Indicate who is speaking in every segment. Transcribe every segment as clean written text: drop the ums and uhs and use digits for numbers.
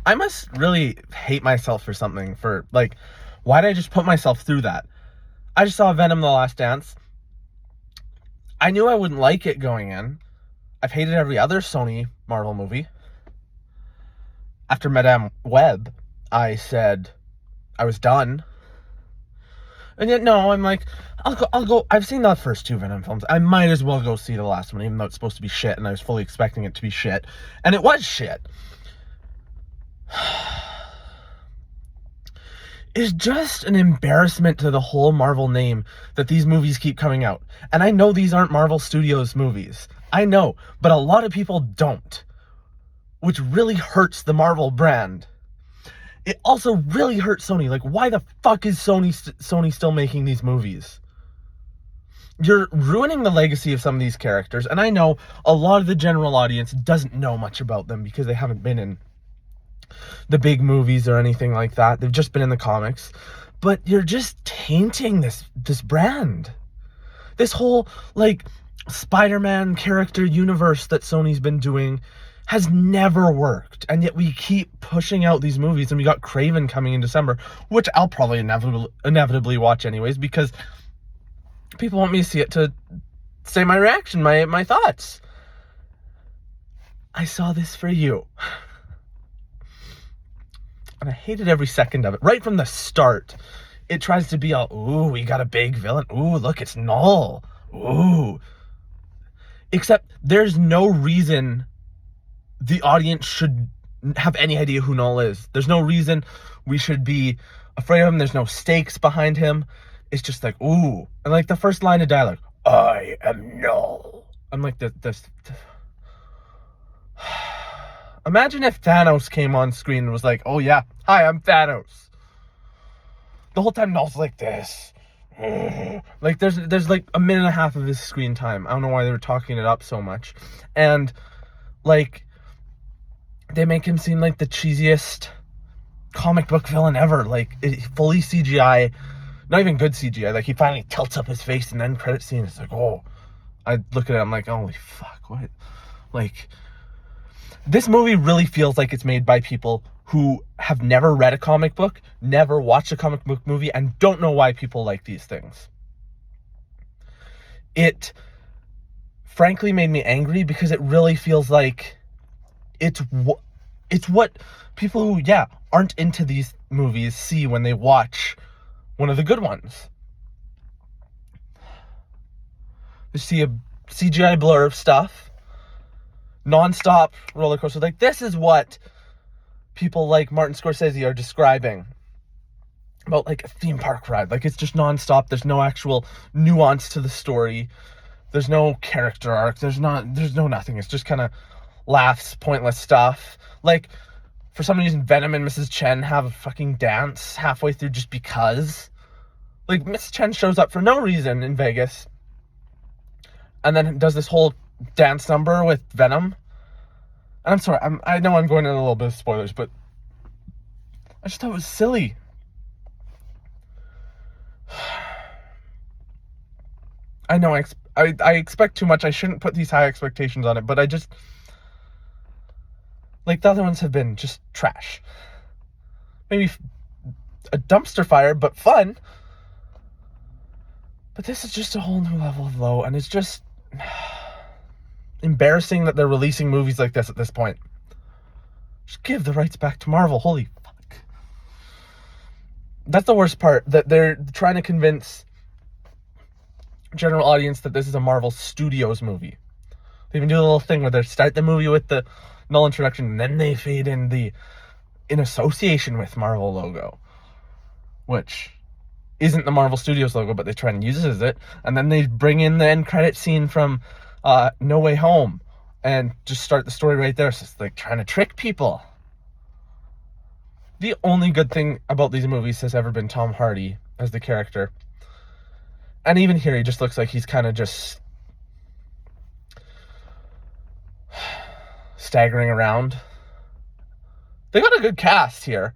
Speaker 1: I must really hate myself for something, for, like, why did I just put myself through that? I just saw Venom: The Last Dance. I knew I wouldn't like it going in. I've hated every other Sony Marvel movie. After Madame Web, I said I was done. And yet, no, I'm like, I'll go. I've seen the first two Venom films. I might as well go see the last one, even though it's supposed to be shit, and I was fully expecting it to be shit. And it was shit. It's just an embarrassment to the whole Marvel name that these movies keep coming out. And I know these aren't Marvel Studios movies. I know, but a lot of people don't. Which really hurts the Marvel brand. It also really hurts Sony. Like, why the fuck is Sony still making these movies? You're ruining the legacy of some of these characters, and I know a lot of the general audience doesn't know much about them because they haven't been in the big movies or anything like that. They've just been in the comics. But you're just tainting this brand. This whole, like, Spider-Man character universe that Sony's been doing has never worked, and yet we keep pushing out these movies, and we got Kraven coming in December, which I'll probably inevitably watch anyways, because people want me to see it to say my reaction, my thoughts. I saw this for you. And I hated every second of it. Right from the start, it tries to be all, ooh, we got a big villain. Ooh, look, it's Null. Ooh. Except there's no reason the audience should have any idea who Null is. There's no reason we should be afraid of him. There's no stakes behind him. It's just like, ooh. And like the first line of dialogue, I am Null. I'm like, this. Imagine if Thanos came on screen and was like, oh yeah, hi, I'm Thanos. The whole time Null's like this. Like there's like a minute and a half of his screen time. I don't know why they were talking it up so much. And like, they make him seem like the cheesiest comic book villain ever. Like, fully CGI, not even good CGI. Like, he finally tilts up his face and then credit scene. It's like, oh. I look at it, I'm like, holy fuck, what? Like, this movie really feels like it's made by people who have never read a comic book, never watched a comic book movie, and don't know why people like these things. It frankly made me angry because it really feels like it's what people who, aren't into these movies see when they watch one of the good ones. They see a CGI blur of stuff, non-stop roller coaster. Like, this is what people like Martin Scorsese are describing about, like, a theme park ride. Like, it's just non-stop. There's no actual nuance to the story. There's no character arc. There's no nothing. It's just kind of laughs, pointless stuff. Like, for some reason, Venom and Mrs. Chen have a fucking dance halfway through just because. Like, Mrs. Chen shows up for no reason in Vegas, and then does this whole dance number with Venom. And I'm sorry, I know I'm going into a little bit of spoilers, but I just thought it was silly. I know I expect too much. I shouldn't put these high expectations on it, but I just, like, the other ones have been just trash. Maybe a dumpster fire, but fun. But this is just a whole new level of low, and it's just embarrassing that they're releasing movies like this at this point. Just give the rights back to Marvel. Holy fuck. That's the worst part, that they're trying to convince general audience that this is a Marvel Studios movie. They even do a little thing where they start the movie with the Null introduction, and then they fade in in association with Marvel logo, which isn't the Marvel Studios logo, but they try and use it as it. And then they bring in the end credit scene from No Way Home and just start the story right there. So it's like trying to trick people. The only good thing about these movies has ever been Tom Hardy as the character. And even here, he just looks like he's kind of just staggering around. They got a good cast here.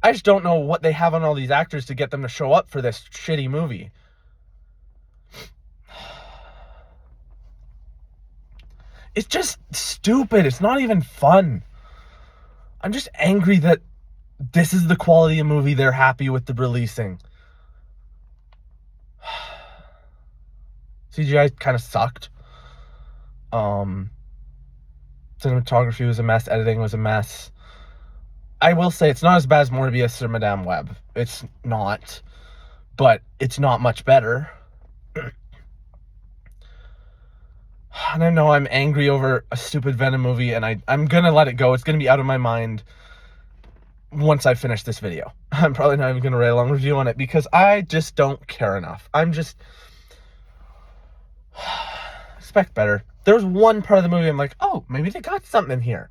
Speaker 1: I just don't know what they have on all these actors to get them to show up for this shitty movie. It's just stupid. It's not even fun. I'm just angry that this is the quality of movie they're happy with the releasing. CGI kind of sucked. Cinematography was a mess. Editing was a mess. I will say it's not as bad as Morbius or Madame Web. It's not. But it's not much better. And I know I'm angry over a stupid Venom movie, and I'm going to let it go. It's going to be out of my mind once I finish this video. I'm probably not even going to write a long review on it because I just don't care enough. I'm just... expect better. There was one part of the movie I'm like, oh, maybe they got something here.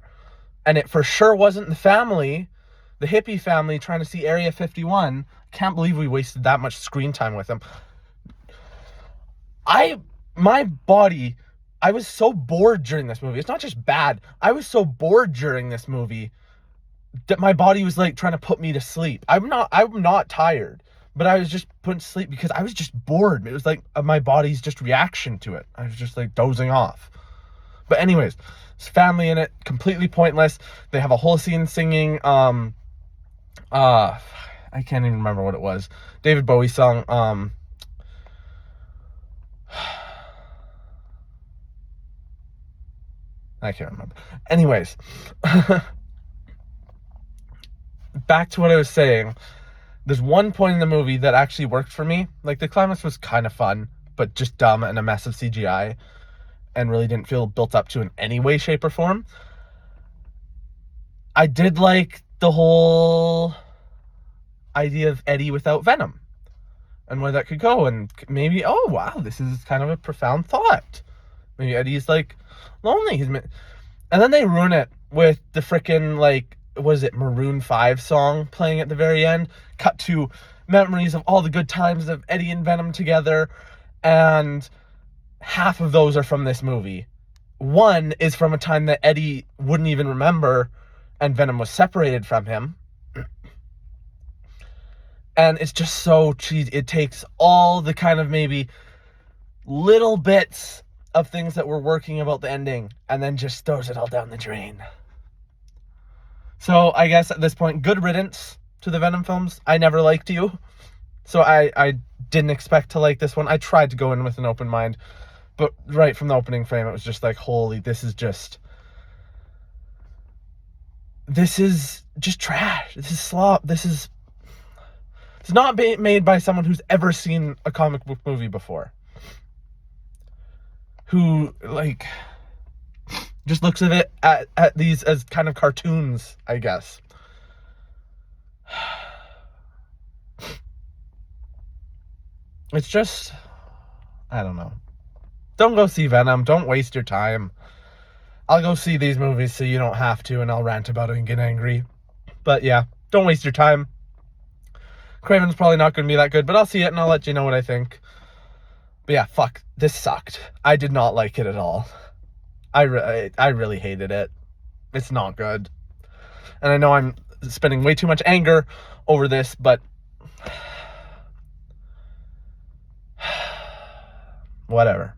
Speaker 1: And it for sure wasn't the family, the hippie family trying to see Area 51. Can't believe we wasted that much screen time with them. My body, I was so bored during this movie. It's not just bad. I was so bored during this movie that my body was like trying to put me to sleep. I'm not tired, but I was just put to sleep because I was just bored. It was like my body's just reaction to it. I was just like dozing off. But anyways, there's family in it, completely pointless. They have a whole scene singing I can't even remember what it was. David Bowie song I can't remember. Anyways, back to what I was saying. There's one point in the movie that actually worked for me. Like, the climax was kind of fun, but just dumb and a mess of CGI, and really didn't feel built up to in any way, shape, or form. I did like the whole idea of Eddie without Venom and where that could go, and maybe, oh wow, this is kind of a profound thought. Maybe Eddie's like lonely. And then they ruin it with the frickin' like, what is it, Maroon 5 song playing at the very end. Cut to memories of all the good times of Eddie and Venom together, and half of those are from this movie. One is from a time that Eddie wouldn't even remember, and Venom was separated from him. And it's just so cheesy. It takes all the kind of maybe little bits of things that were working about the ending and then just throws it all down the drain. So I guess at this point, good riddance to the Venom films. I never liked you, so I didn't expect to like this one. I tried to go in with an open mind, but right from the opening frame, it was just like, holy, this is just trash. This is slop. It's not made by someone who's ever seen a comic book movie before, who like just looks at it at these as kind of cartoons, I guess. It's just, I don't know. Don't go see Venom. Don't waste your time. I'll go see these movies so you don't have to, and I'll rant about it and get angry. But yeah, don't waste your time. Craven's probably not going to be that good, but I'll see it and I'll let you know what I think. But yeah, fuck, this sucked. I did not like it at all. I really hated it. It's not good. And I know I'm spending way too much anger over this, but whatever.